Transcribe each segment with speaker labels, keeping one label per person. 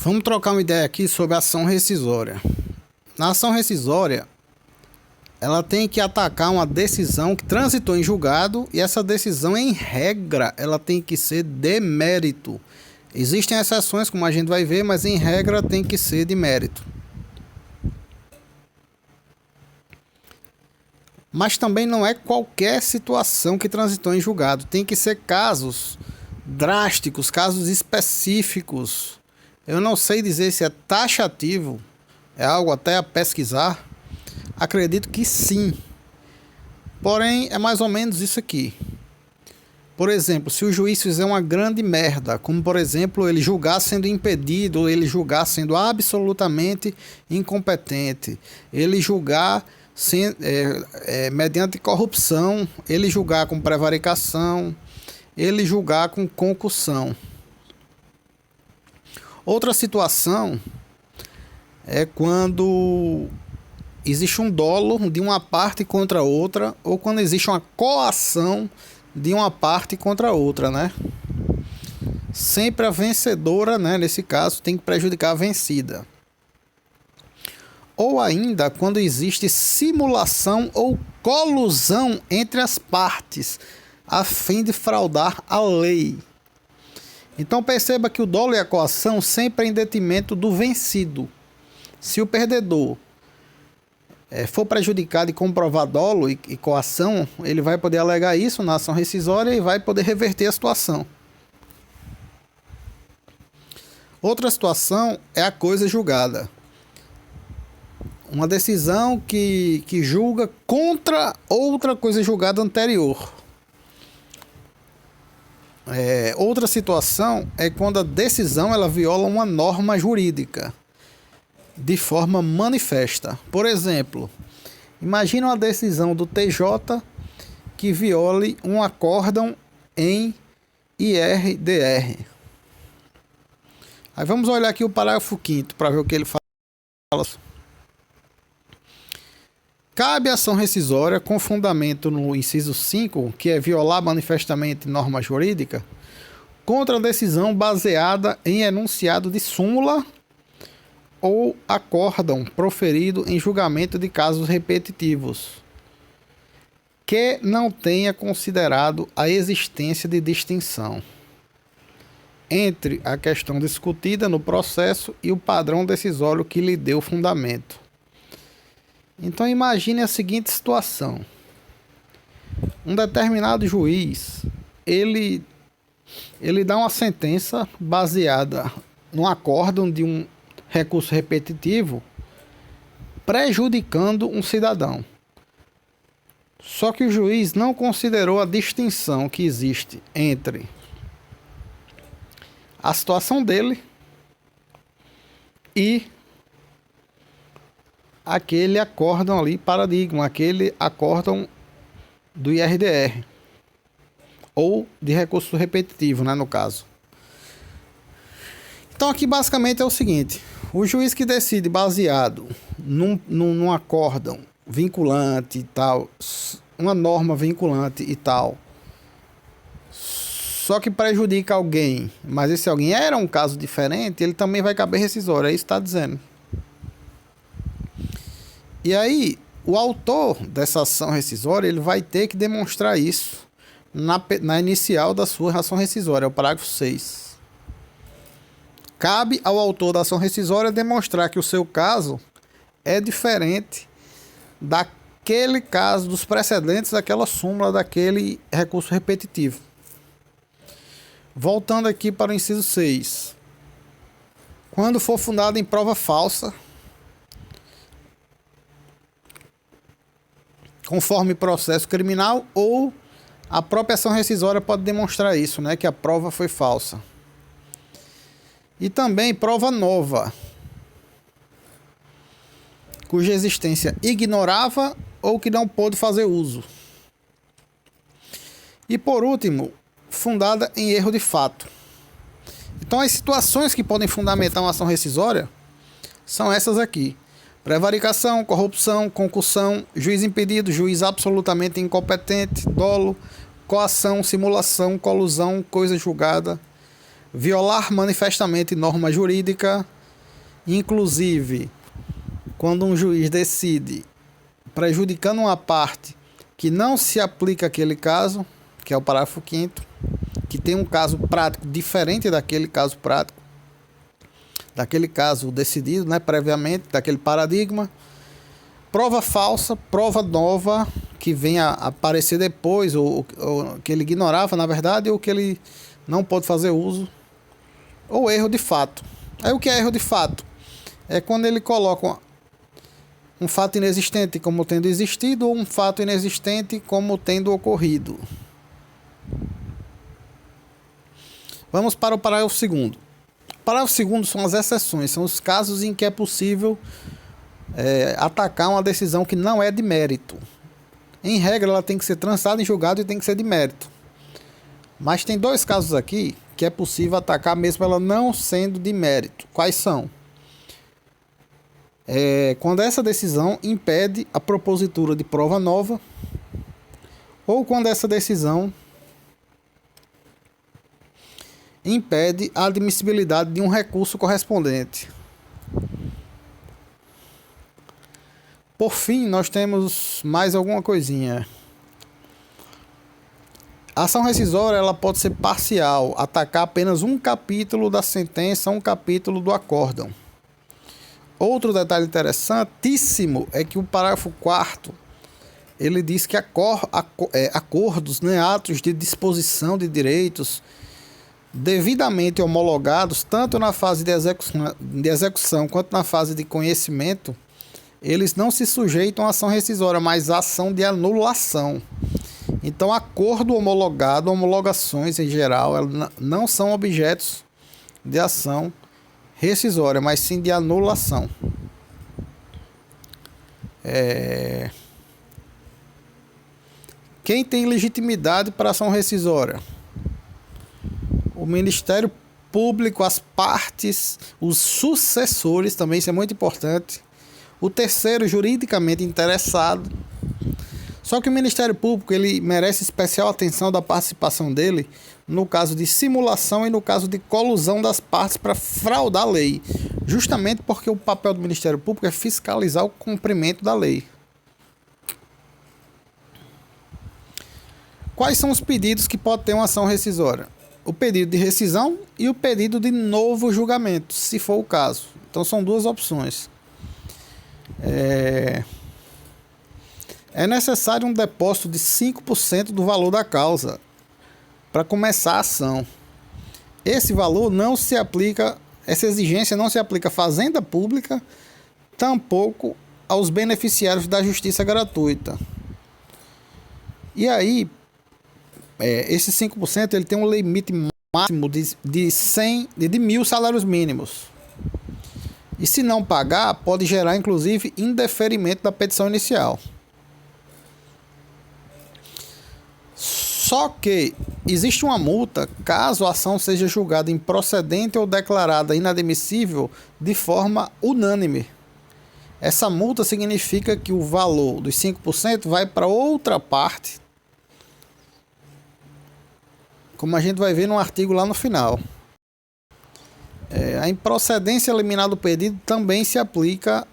Speaker 1: Vamos trocar uma ideia aqui sobre a ação rescisória. Na ação rescisória, ela tem que atacar uma decisão que transitou em julgado e essa decisão, em regra, ela tem que ser de mérito. Existem exceções, como a gente vai ver, mas em regra tem que ser de mérito. Mas também não é qualquer situação que transitou em julgado. Tem que ser casos drásticos, casos específicos. Eu não sei dizer se é taxativo, é algo até a pesquisar. Acredito que sim. Porém, é mais ou menos isso aqui. Por exemplo, se o juiz fizer uma grande merda, como por exemplo, ele julgar sendo impedido, ou ele julgar sendo absolutamente incompetente, ele julgar mediante corrupção, ele julgar com prevaricação, ele julgar com concussão. Outra situação é quando existe um dolo de uma parte contra outra, ou quando existe uma coação de uma parte contra outra, né? Sempre a vencedora, né, nesse caso, tem que prejudicar a vencida. Ou ainda quando existe simulação ou colusão entre as partes, a fim de fraudar a lei. Então perceba que o dolo e a coação sempre é em detrimento do vencido. Se o perdedor for prejudicado e comprovar dolo e coação, ele vai poder alegar isso na ação rescisória e vai poder reverter a situação. Outra situação é a coisa julgada. Uma decisão que julga contra outra coisa julgada anterior. Outra situação é quando a decisão ela viola uma norma jurídica de forma manifesta. Por exemplo, imagina uma decisão do TJ que viole um acórdão em IRDR. Aí vamos olhar aqui o parágrafo 5º para ver o que ele fala. Cabe ação rescisória com fundamento no inciso 5, que é violar manifestamente norma jurídica, contra a decisão baseada em enunciado de súmula ou acórdão proferido em julgamento de casos repetitivos, que não tenha considerado a existência de distinção entre a questão discutida no processo e o padrão decisório que lhe deu fundamento. Então imagine a seguinte situação. Um determinado juiz, ele dá uma sentença baseada no acórdão de um recurso repetitivo, prejudicando um cidadão. Só que o juiz não considerou a distinção que existe entre a situação dele e aquele acórdão ali, paradigma, aquele acórdão do IRDR, ou de recurso repetitivo, né, no caso. Então aqui basicamente é o seguinte: o juiz que decide baseado num acórdão vinculante e tal, uma norma vinculante e tal, só que prejudica alguém, mas esse alguém era um caso diferente, ele também vai caber rescisória, é isso que está dizendo. E aí, o autor dessa ação rescisória, ele vai ter que demonstrar isso na inicial da sua ação rescisória, é o parágrafo 6. Cabe ao autor da ação rescisória demonstrar que o seu caso é diferente daquele caso, dos precedentes daquela súmula, daquele recurso repetitivo. Voltando aqui para o inciso 6. Quando for fundado em prova falsa, conforme processo criminal, ou a própria ação rescisória pode demonstrar isso, né, que a prova foi falsa. E também prova nova, cuja existência ignorava ou que não pôde fazer uso. E por último, fundada em erro de fato. Então as situações que podem fundamentar uma ação rescisória são essas aqui: prevaricação, corrupção, concussão, juiz impedido, juiz absolutamente incompetente, dolo, coação, simulação, colusão, coisa julgada, violar manifestamente norma jurídica, inclusive quando um juiz decide prejudicando uma parte que não se aplica aquele caso, que é o parágrafo 5º, que tem um caso prático diferente daquele caso prático, daquele caso decidido, né, previamente, daquele paradigma. Prova falsa, prova nova, que vem a aparecer depois, ou que ele ignorava, na verdade, ou que ele não pode fazer uso, ou erro de fato. Aí o que é erro de fato? É quando ele coloca um fato inexistente como tendo existido, ou um fato inexistente como tendo ocorrido. Vamos para o parágrafo 2º. O parágrafo 2º são as exceções, são os casos em que é possível atacar uma decisão que não é de mérito. Em regra, ela tem que ser transitada em julgado e tem que ser de mérito. Mas tem dois casos aqui que é possível atacar mesmo ela não sendo de mérito. Quais são? Quando essa decisão impede a propositura de prova nova, ou quando essa decisão impede a admissibilidade de um recurso correspondente. Por fim, nós temos mais alguma coisinha. A ação rescisória ela pode ser parcial, atacar apenas um capítulo da sentença, um capítulo do acórdão. Outro detalhe interessantíssimo é que o parágrafo 4º ele diz que acordos, né, atos de disposição de direitos devidamente homologados, tanto na fase de execução quanto na fase de conhecimento, eles não se sujeitam à ação rescisória, mas à ação de anulação. Então, acordo homologado, homologações em geral, não são objetos de ação rescisória, mas sim de anulação. Quem tem legitimidade para ação rescisória? O Ministério Público, as partes, os sucessores, também isso é muito importante. O terceiro juridicamente interessado. Só que o Ministério Público ele merece especial atenção da participação dele no caso de simulação e no caso de colusão das partes para fraudar a lei. Justamente porque o papel do Ministério Público é fiscalizar o cumprimento da lei. Quais são os pedidos que pode ter uma ação rescisória? O pedido de rescisão e o pedido de novo julgamento, se for o caso. Então são duas opções. É necessário um depósito de 5% do valor da causa para começar a ação. Esse valor não se aplica, essa exigência não se aplica à fazenda pública, tampouco aos beneficiários da justiça gratuita. E aí, esse 5% ele tem um limite máximo de 1.000 salários mínimos. E se não pagar, pode gerar inclusive indeferimento da petição inicial. Só que existe uma multa caso a ação seja julgada improcedente ou declarada inadmissível de forma unânime. Essa multa significa que o valor dos 5% vai para outra parte, como a gente vai ver no artigo lá no final. A improcedência liminar do pedido também se aplica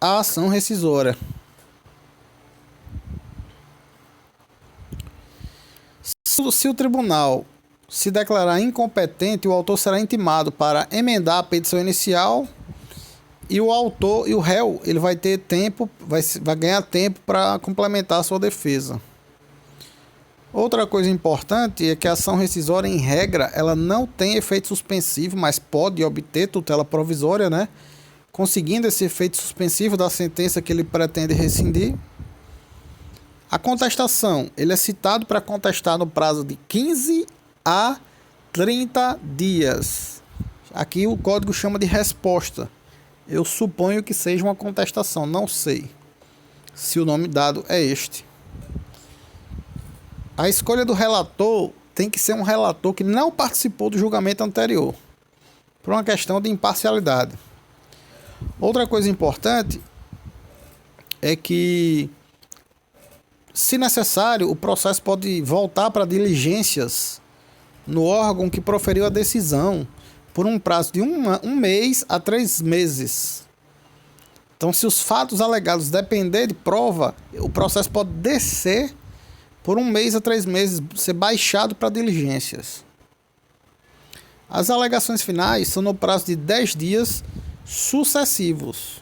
Speaker 1: à ação rescisória. Se o tribunal se declarar incompetente, o autor será intimado para emendar a petição inicial e o autor e o réu ele vai ter tempo, vai ganhar tempo para complementar a sua defesa. Outra coisa importante é que a ação rescisória, em regra, ela não tem efeito suspensivo, mas pode obter tutela provisória, né? Conseguindo esse efeito suspensivo da sentença que ele pretende rescindir. A contestação, ele é citado para contestar no prazo de 15 a 30 dias. Aqui o código chama de resposta. Eu suponho que seja uma contestação, não sei se o nome dado é este. A escolha do relator tem que ser um relator que não participou do julgamento anterior, por uma questão de imparcialidade. Outra coisa importante é que, se necessário, o processo pode voltar para diligências no órgão que proferiu a decisão por um prazo de um mês a 3 meses. Então, se os fatos alegados depender de prova, o processo pode descer por 1 mês a 3 meses, ser baixado para diligências. As alegações finais são no prazo de 10 dias sucessivos.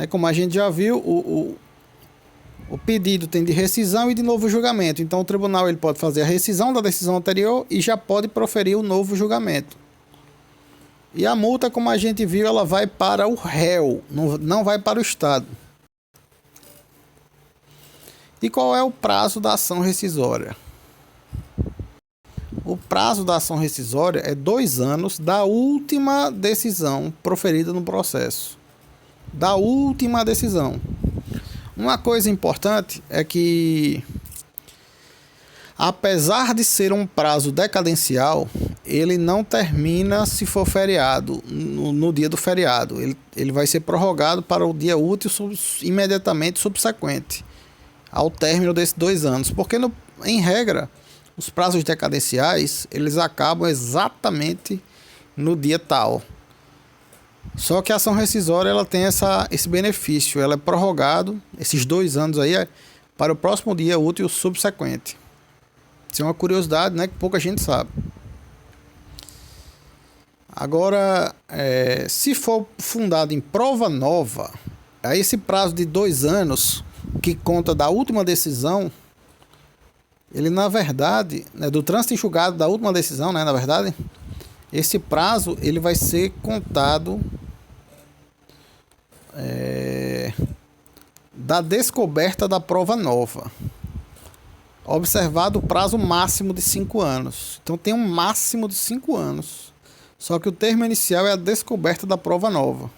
Speaker 1: Como a gente já viu, o pedido tem de rescisão e de novo julgamento. Então, o tribunal ele pode fazer a rescisão da decisão anterior e já pode proferir o novo julgamento. E a multa, como a gente viu, ela vai para o réu, não vai para o Estado. E qual é o prazo da ação rescisória? O prazo da ação rescisória é 2 anos da última decisão proferida no processo. Da última decisão. Uma coisa importante é que, apesar de ser um prazo decadencial, ele não termina se for feriado, no dia do feriado. Ele vai ser prorrogado para o dia útil imediatamente subsequente ao término desses 2 anos. Porque, em regra, os prazos decadenciais, eles acabam exatamente no dia tal. Só que a ação rescisória ela tem esse benefício, ela é prorrogado, esses 2 anos aí, para o próximo dia útil subsequente. Isso é uma curiosidade, que pouca gente sabe. Agora, se for fundado em prova nova, aí esse prazo de 2 anos, que conta da última decisão, ele na verdade, do trânsito em julgado da última decisão, na verdade, esse prazo ele vai ser contado da descoberta da prova nova, observado o prazo máximo de 5 anos. Então tem um máximo de 5 anos, só que o termo inicial é a descoberta da prova nova.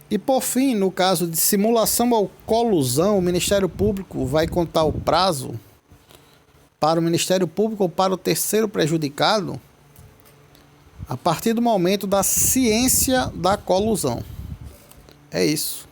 Speaker 1: E por fim, no caso de simulação ou colusão, o Ministério Público vai contar o prazo para o Ministério Público ou para o terceiro prejudicado a partir do momento da ciência da colusão. É isso.